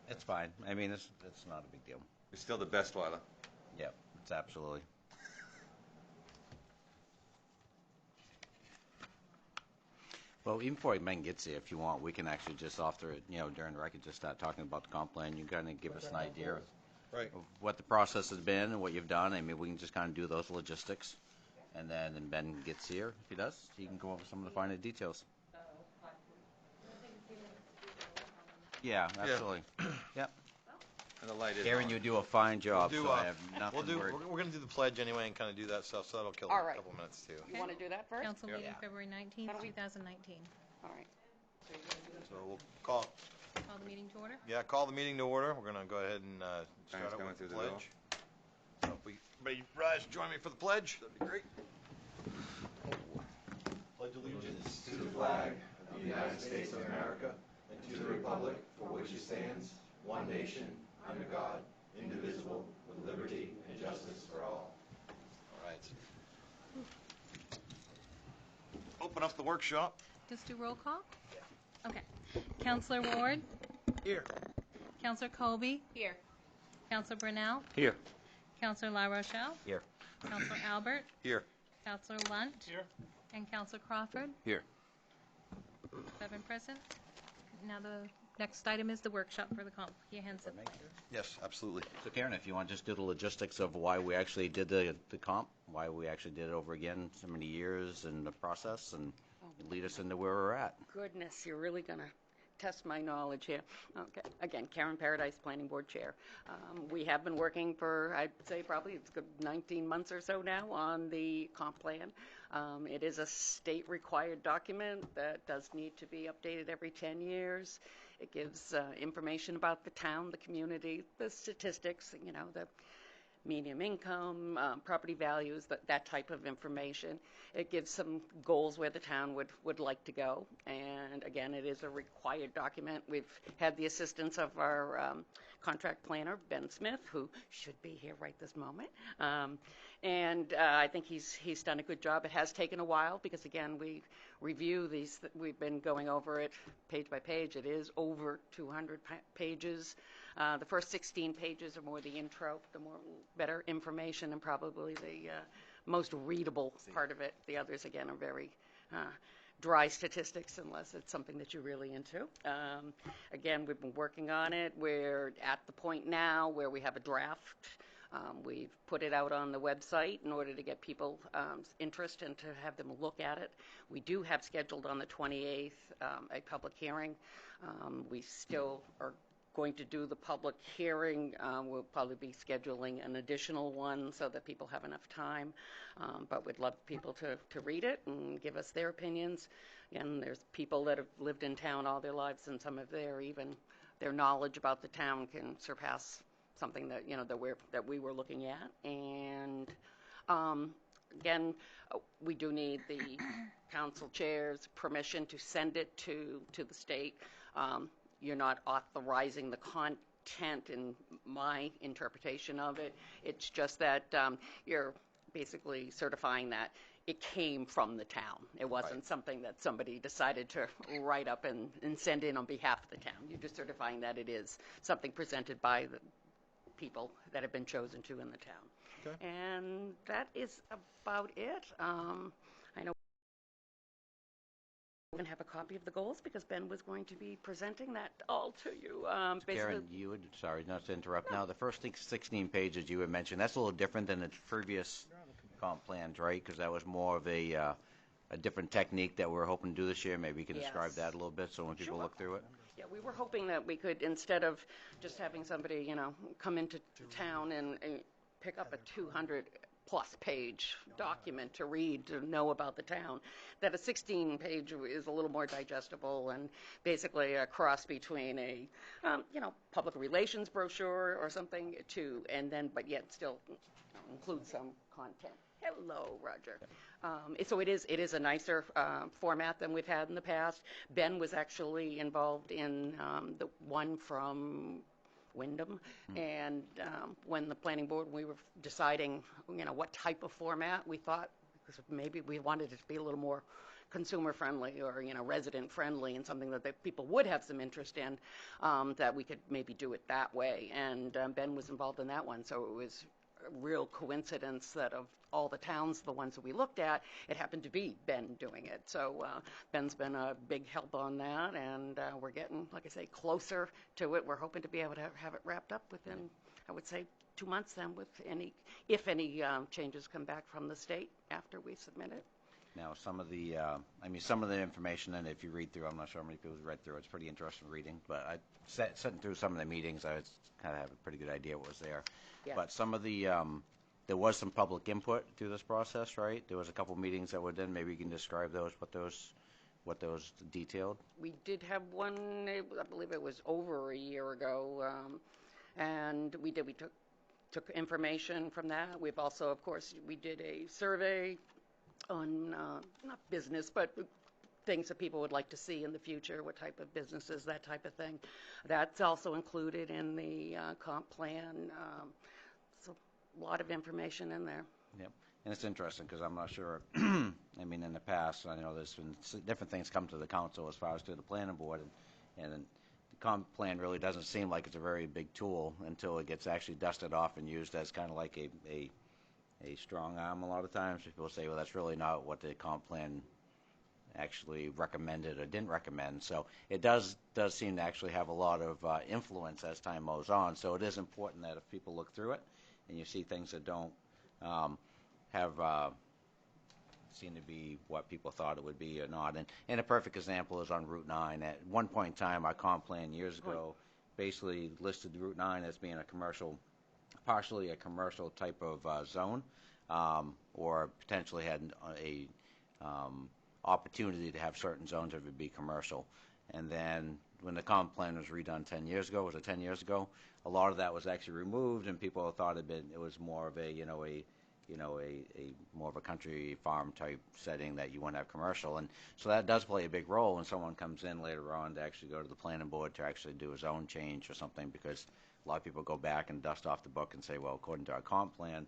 It's fine. I mean, it's not a big deal. It's still the best, Twyla. Yep, it's absolutely. Well, even before Ben gets here, if you want, we can actually just after it, during the record, just start talking about the comp plan. You kind of give us an idea of Right. what the process has been and what you've done. I mean, we can just kind of do those logistics. And then when Ben gets here, if he does, he can go over some of the finer details. Yeah, absolutely. Yep. And the light is Karen, on. you do a fine job, so I have nothing We're going to do the pledge anyway and kind of do that stuff, so that'll kill All a right. couple minutes too. You want to do that first? Council meeting Yeah. February 19th, 2019. All right. So we'll call Call the meeting to order. the meeting to order. We're going to go ahead and start Parents out going with the through the bill. pledge. So if everybody rise, join me for the pledge. That'd be great. Pledge allegiance To the flag of the United States of America and to the republic for which it stands, one nation, under God, indivisible, with liberty and justice for all. All right. Open up the workshop. Just do roll call? Okay. Counselor Ward? Here. Counselor Colby? Here. Counselor Brunel? Here. Counselor La Rochelle? Here. Counselor Albert? Here. Counselor Lunt? Here. And Counselor Crawford? Here. 7 present. Now the next item is the workshop for the comprehensive plan. Yes, absolutely. So Karen, if you want to just do the logistics of why we actually did the comp, why we actually did it over again so many years and the process, and lead us into where we're at. Goodness, you're really going to test my knowledge here. Okay. Again, Karen Paradise, Planning Board Chair. We have been working for, I'd say probably it's good 19 months or so now on the comp plan. It is a state-required document that does need to be updated every 10 years. It gives information about the town, the community, the statistics, the median income, property values, that type of information. It gives some goals where the town would like to go. And again, it is a required document. We've had the assistance of our contract planner, Ben Smith, who should be here right this moment. And I think he's done a good job. It has taken a while because, again, we review these. We've been going over it page by page. It is over 200 pages. The first 16 pages are more the intro, the better information, and probably the most readable part of it. The others, again, are very dry statistics unless it's something that you're really into. Again, we've been working on it. We're at the point now where we have a draft. We've put it out on the website in order to get people interest and to have them look at it. We do have scheduled on the 28th a public hearing. We still are going to do the public hearing. We'll probably be scheduling an additional one so that people have enough time. But we'd love people to read it and give us their opinions. Again, there's people that have lived in town all their lives, and some of their knowledge about the town can surpass something that that we were looking at. And again, we do need the council chair's permission to send it to the state. You're not authorizing the content in my interpretation of it. It's just that you're basically certifying that it came from the town. It wasn't something that somebody decided to write up and send in on behalf of the town. You're just certifying that it is something presented by the people that have been chosen to in the town. Okay. And that is about it. I know we're going to have a copy of the goals because Ben was going to be presenting that all to you. Karen, sorry not to interrupt. Now, the first 16 pages you had mentioned, that's a little different than the previous comp plans, right? Because that was more of a different technique that we're hoping to do this year. Maybe you can describe that a little bit so when people look through it. Yeah, we were hoping that we could, instead of just having somebody, come into town and pick up a 200-plus page document to read, to know about the town, that a 16-page is a little more digestible and basically a cross between a, public relations brochure or something but yet still include some content. Hello, Roger. So it is a nicer format than we've had in the past. Ben was actually involved in the one from Wyndham, and when the planning board, we were deciding, what type of format we thought, because maybe we wanted it to be a little more consumer-friendly or, resident-friendly and something that people would have some interest in, that we could maybe do it that way. And Ben was involved in that one, so it was a real coincidence that of all the towns, the ones that we looked at, it happened to be Ben doing it. So Ben's been a big help on that, and we're getting, like I say, closer to it. We're hoping to be able to have it wrapped up within, I would say, 2 months then, with if any changes come back from the state after we submit it. Now, some of the information, and if you read through, I'm not sure how many people read through, it's pretty interesting reading, but I sitting through some of the meetings, I kind of have a pretty good idea what was there. Yeah. But some of the, there was some public input through this process, right? There was a couple meetings that were done. Maybe you can describe those, what those detailed. We did have one, I believe it was over a year ago, and we took information from that. We've also, of course, we did a survey on, not business, but things that people would like to see in the future, what type of businesses, that type of thing. That's also included in the comp plan. So a lot of information in there. Yep. And it's interesting because I'm not sure, I mean, in the past, I know there's been different things come to the council as far as to the planning board, and the comp plan really doesn't seem like it's a very big tool until it gets actually dusted off and used as kind of like a strong arm a lot of times. People say, well, that's really not what the comp plan actually recommended or didn't recommend. So it does seem to actually have a lot of influence as time moves on. So it is important that if people look through it and you see things that don't seem to be what people thought it would be or not. And a perfect example is on Route 9. At one point in time, our comp plan years ago basically listed Route 9 as being partially a commercial type of zone, or potentially had a opportunity to have certain zones that would be commercial. And then when the comp plan was redone 10 years ago, was it 10 years ago? A lot of that was actually removed, and people thought it was more of a more of a country farm type setting that you want to have commercial. And so that does play a big role when someone comes in later on to actually go to the planning board to actually do a zone change or something, because a lot of people go back and dust off the book and say, well, according to our comp plan,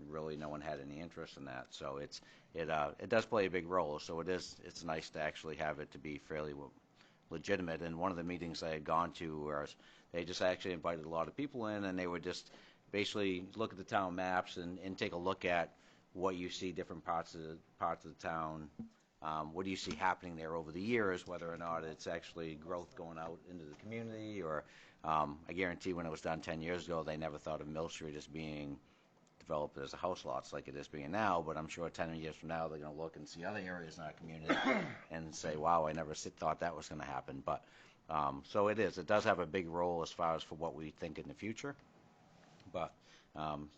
really no one had any interest in that. So it does play a big role. So it's nice to actually have it to be fairly legitimate. And one of the meetings I had gone to, where they just actually invited a lot of people in, and they would just basically look at the town maps and take a look at what you see different parts of the town. What do you see happening there over the years, whether or not it's actually growth going out into the community, or I guarantee when it was done 10 years ago, they never thought of Mill Street as being developed as a house lots like it is being now, but I'm sure 10 years from now they're going to look and see other areas in our community and say, wow, I never thought that was going to happen. But so it does have a big role as far as for what we think in the future. But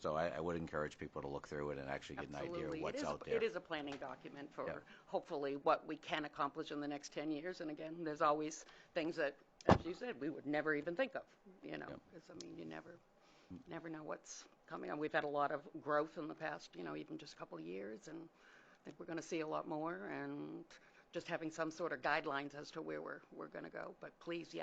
so I would encourage people to look through it and actually get Absolutely. an idea of what's out there. It is a planning document for hopefully what we can accomplish in the next 10 years. And again, there's always things that, as you said, we would never even think of, because, I mean, you never know what's coming on. We've had a lot of growth in the past, even just a couple of years, and I think we're going to see a lot more, and just having some sort of guidelines as to where we're going to go. But please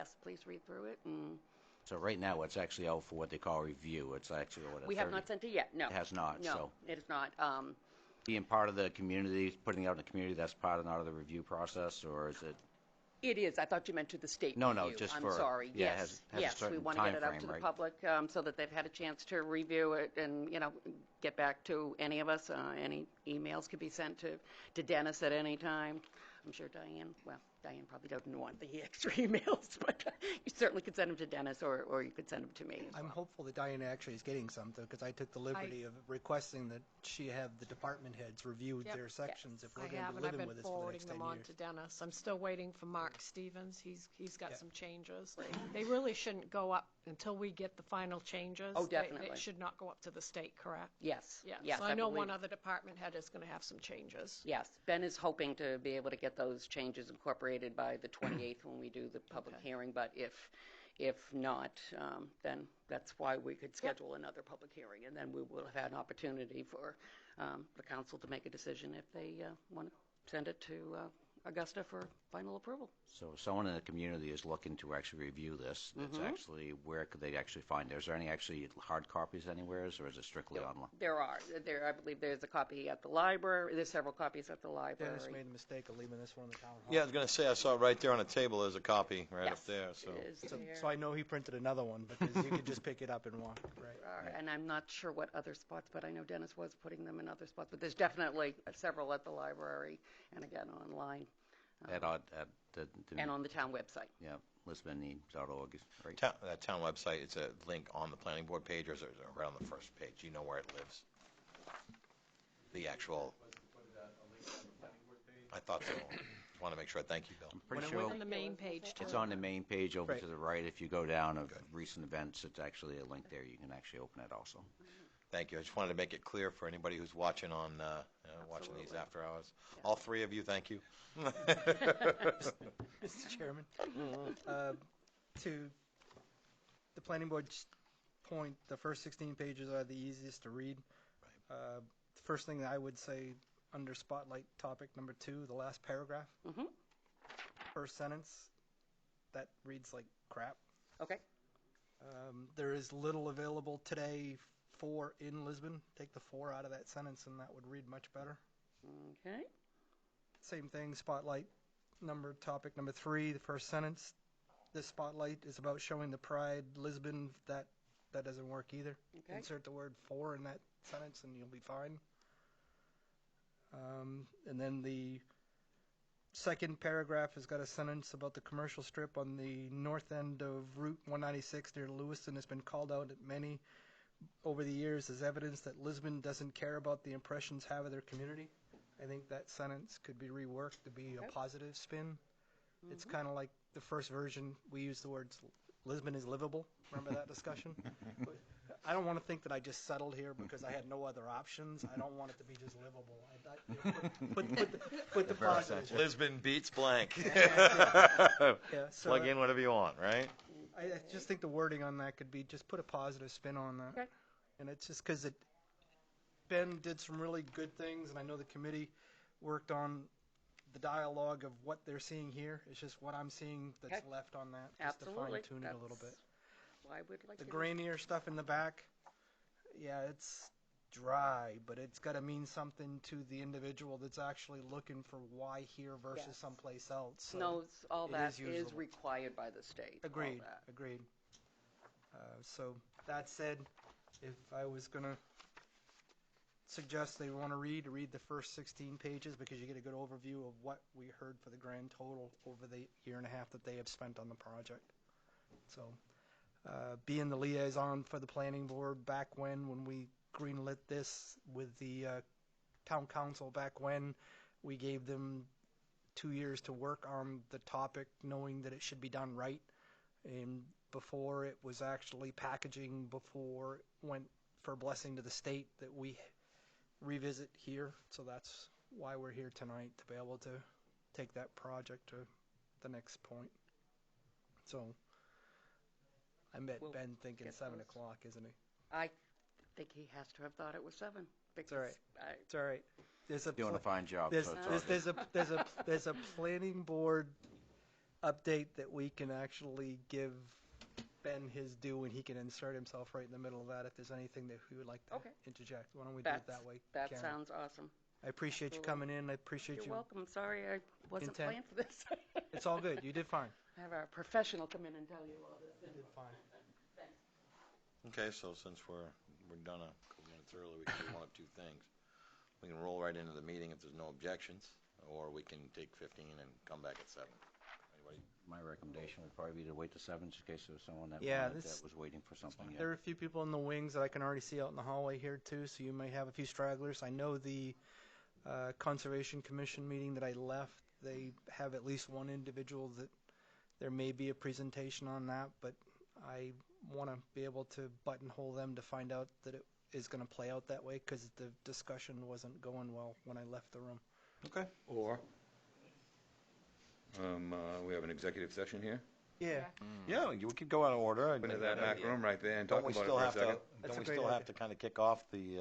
read through it. And so right now it's actually out for what they call review. It's actually we have not sent it yet. No, it has not. No, so it is not. Being part of the community, putting it out in the community, that's part of not of the review process, or is it? It is. I thought you meant to the state No, review. No, just I'm for. sorry. Yeah, yes, it has a certain we want to get it out timeframe, to the right? public so that they've had a chance to review it and get back to any of us. Any emails could be sent to Dennis at any time. I'm sure Diane probably doesn't want the extra emails, but you certainly could send them to Dennis or you could send them to me as I'm well. hopeful that Diana actually is getting some, though, because I took the liberty of requesting that she have the department heads review their sections if we're I going have, to and be I've living been with us for the forwarding next 10 them on years. to Dennis. I'm still waiting for Mark Stevens. He's got some changes. They really shouldn't go up until we get the final changes. Oh, definitely. It should not go up to the state, correct? Yes. Yes. Yes, So I know believe- one other department head is going to have some changes. Yes, Ben is hoping to be able to get those changes incorporated by the 28th when we do the public hearing, but if not, then that's why we could schedule another public hearing, and then we will have had an opportunity for the council to make a decision if they want to send it to Augusta for final approval. So if someone in the community is looking to actually review this, it's actually, where could they actually find it? Is there any actually hard copies anywhere, or is it strictly online? There are. I believe there's a copy at the library. There's several copies at the library. Dennis made the mistake of leaving this one in the town hall. Yeah, I was going to say, I saw it right there on the table. There's a copy right Yes, up there. So it is So, there. so I know he printed another one, because you could just pick it up and walk, right? And I'm not sure what other spots, but I know Dennis was putting them in other spots. But there's definitely several at the library, and again online, At the and on the town website. yeah, lisbonneeds.org, right? that town website, it's a link on the planning board page, or is it right on the first page? You know where it lives? The actual. I thought so. Want to make sure. Thank you, Bill. Pretty When it sure went on the main page, too. it's on the main page over Right. to the right. If you go down of recent events, it's actually a link there. You can actually open it also. Thank you. I just wanted to make it clear for anybody who's watching on watching these after hours. All three of you, thank you. Mr. Chairman, to the planning board's point, the first 16 pages are the easiest to read. The first thing that I would say under spotlight topic number 2, the last paragraph, first sentence, that reads like crap. Okay. There is little available today for in Lisbon. Take the for out of that sentence and that would read much better. Okay. Same thing, spotlight topic number 3, the first sentence. This spotlight is about showing the pride Lisbon. That doesn't work either. Okay. Insert the word for in that sentence and you'll be fine. And then the second paragraph has got a sentence about the commercial strip on the north end of Route 196 near Lewiston. Has been called out at many over the years as evidence that Lisbon doesn't care about the impressions have of their community. I think that sentence could be reworked to be a positive spin. It's kind of like the first version, we used the words Lisbon is livable. Remember that discussion? But I don't want to think that I just settled here because I had no other options. I don't want it to be just livable. Put the positive. Lisbon beats blank. Yeah, so Plug in whatever you want, right? I just think the wording on that could be just put a positive spin on that. Okay. And it's just because Ben did some really good things, and I know the committee worked on the dialogue of what they're seeing here. It's just what I'm seeing that's Okay. left on that, just Absolutely. to fine tune it a little bit. Well, I would like The to grainier stuff in the back, yeah, it's dry, but it's got to mean something to the individual that's actually looking for why here versus Yes. someplace else. So knows all it that is is usable. required by the state. all Agreed, that. agreed. So that said, if I was going to suggest they want to read the first 16 pages because you get a good overview of what we heard for the grand total over the year and a half that they have spent on the project. So being the liaison for the planning board back when we greenlit this with the town council back when, we gave them 2 years to work on the topic knowing that it should be done right. And before it was actually packaging, before it went for blessing to the state, that we revisit here. So that's why we're here tonight, to be able to take that project to the next point. So I met We'll Ben thinking get 7 those. o'clock, isn't he? I think he has to have thought it was 7. It's all right. It's all right. There's a Doing a fine job. There's, so it's all there's, good. there's a planning board update that we can actually give Ben his due, and he can insert himself right in the middle of that if there's anything that he would like to Okay. interject. Why don't we do it that way, That Karen? sounds awesome. I appreciate you coming in. I appreciate You're you. welcome. Sorry I wasn't Intent. planned for this. It's all good. You did fine. Have our professional come in and tell you all this. You did fine. Okay, so since we're done a couple minutes early, we can do one of two things. We can roll right into the meeting if there's no objections, or we can take 15 and come back at 7. Anybody? My recommendation would probably be to wait to 7 just in case there was someone that, Yeah, that was waiting for something. There are a few people in the wings that I can already see out in the hallway here too, so you may have a few stragglers. I know the Conservation Commission meeting that I left, they have at least one individual that there may be a presentation on that, but I want to be able to buttonhole them to find out that it is going to play out that way, because the discussion wasn't going well when I left the room. Okay. Or we have an executive session here. Yeah, Yeah, we could go out of order. Into that back room right there and talk Don't we about it still for a have to? second. That's Don't a we great still have idea. to kind of kick off the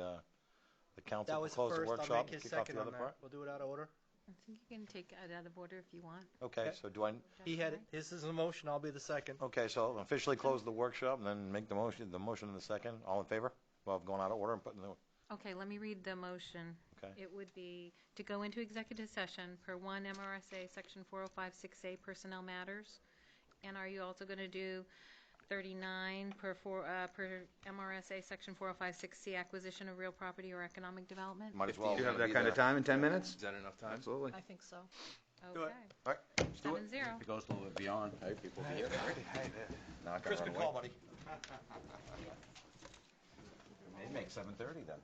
council that to was close the first. I'll workshop make and his kick off second the on other that. part? We'll do it out of order. I think you can take it out of order if you want. Okay, Okay. so do I, He had it, his is a motion, I'll be the second. okay, so officially close the workshop and then make the motion in the second. All in favor? Well, going out of order and putting the, Okay, let me read the motion. Okay. It would be to go into executive session per 1 MRSA Section 4056A Personnel Matters. And are you also going to do 39 per MRSA Section 4056C Acquisition of Real Property or Economic Development? might as well. Do you have that be kind of there. time in 10 minutes? Is that enough time? Absolutely. I think so. Do it. Okay. All right, let's do it. 7-0. If it goes a little bit beyond, hey, people be here. Not gonna Chris, run good away. call, buddy. Maybe make 7:30 then.